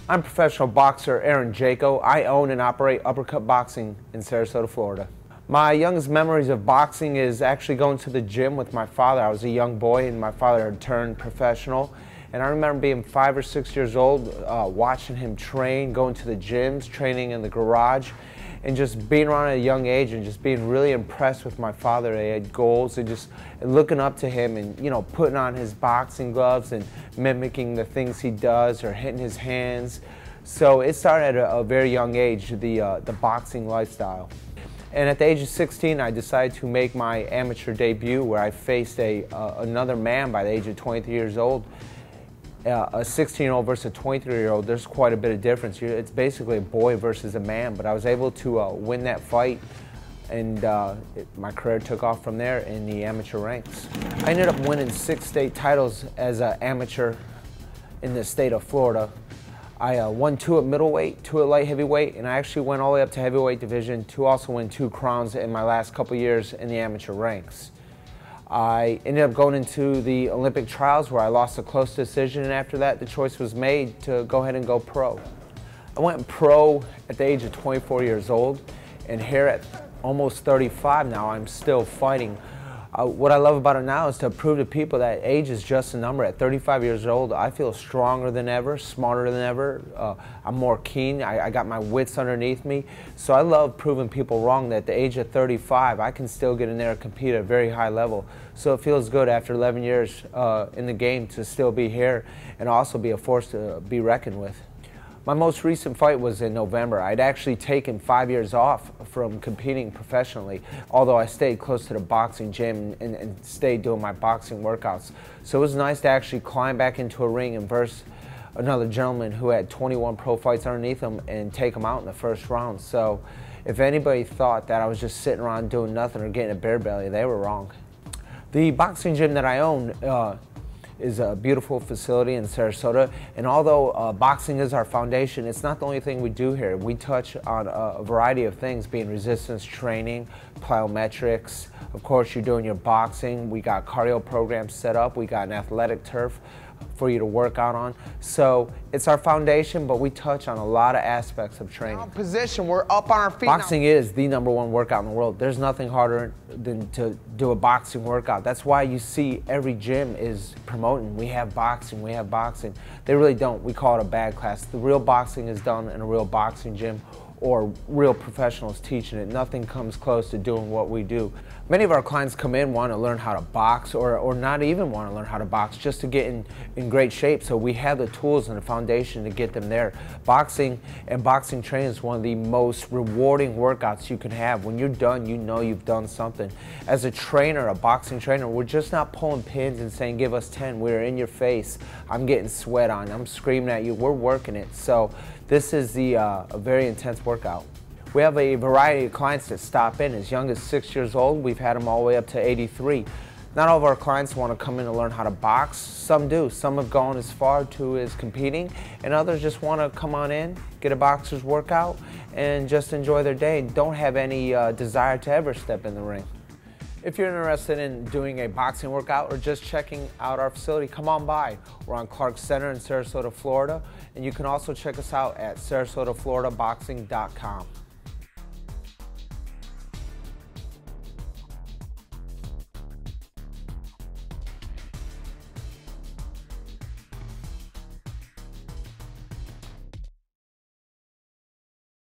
I'm professional boxer Aaron Jaco. I own and operate Uppercut Boxing in Sarasota, Florida. My youngest memories of boxing is actually going to the gym with my father. I was a young boy and my father had turned professional. And I remember being 5 or 6 years old, watching him train, going to the gyms, training in the garage, and just being around at a young age and just being really impressed with my father. He had goals and just looking up to him and, you know, putting on his boxing gloves and mimicking the things he does or hitting his hands. So it started at a very young age, the boxing lifestyle. And at the age of 16, I decided to make my amateur debut where I faced another man by the age of 23 years old. A 16-year-old versus a 23-year-old, there's quite a bit of difference. It's basically a boy versus a man, but I was able to win that fight, and my career took off from there in the amateur ranks. I ended up winning 6 state titles as an amateur in the state of Florida. I won 2 at middleweight, 2 at light heavyweight, and I actually went all the way up to heavyweight division to also win 2 crowns in my last couple years in the amateur ranks. I ended up going into the Olympic trials where I lost a close decision, and after that the choice was made to go ahead and go pro. I went pro at the age of 24 years old, and here at almost 35 now I'm still fighting. What I love about it now is to prove to people that age is just a number. At 35 years old, I feel stronger than ever, smarter than ever. I'm more keen. I got my wits underneath me. So I love proving people wrong that at the age of 35, I can still get in there and compete at a very high level. So it feels good after 11 years in the game to still be here and also be a force to be reckoned with. My most recent fight was in November. I'd actually taken 5 years off from competing professionally, although I stayed close to the boxing gym and stayed doing my boxing workouts. So it was nice to actually climb back into a ring and verse another gentleman who had 21 pro fights underneath him and take him out in the first round. So if anybody thought that I was just sitting around doing nothing or getting a bear belly, they were wrong. The boxing gym that I own is a beautiful facility in Sarasota, and although boxing is our foundation, it's not the only thing we do here. We touch on a variety of things, being resistance training, plyometrics. Of course, you're doing your boxing. We got cardio programs set up. We got an athletic turf for you to work out on. So it's our foundation, but we touch on a lot of aspects of training. Now position, we're up on our feet. Boxing is the #1 workout in the world. There's nothing harder than to do a boxing workout. That's why you see every gym is promoting, we have boxing, we have boxing. They really don't. We call it a bad class. The real boxing is done in a real boxing gym or real professionals teaching it. Nothing comes close to doing what we do. Many of our clients come in want to learn how to box or not even want to learn how to box, just to get in great shape. So we have the tools and the foundation to get them there. Boxing and boxing training is one of the most rewarding workouts you can have. When you're done, you know you've done something. As a trainer, a boxing trainer, we're just not pulling pins and saying, give us 10. We're in your face. I'm getting sweat on. I'm screaming at you. We're working it. So this is a very intense workout. We have a variety of clients that stop in as young as 6 years old. We've had them all the way up to 83. Not all of our clients want to come in and learn how to box. Some do. Some have gone as far to as competing, and others just want to come on in, get a boxer's workout, and just enjoy their day and don't have any desire to ever step in the ring. If you're interested in doing a boxing workout or just checking out our facility, come on by. We're on Clark Center in Sarasota, Florida, and you can also check us out at sarasotafloridaboxing.com.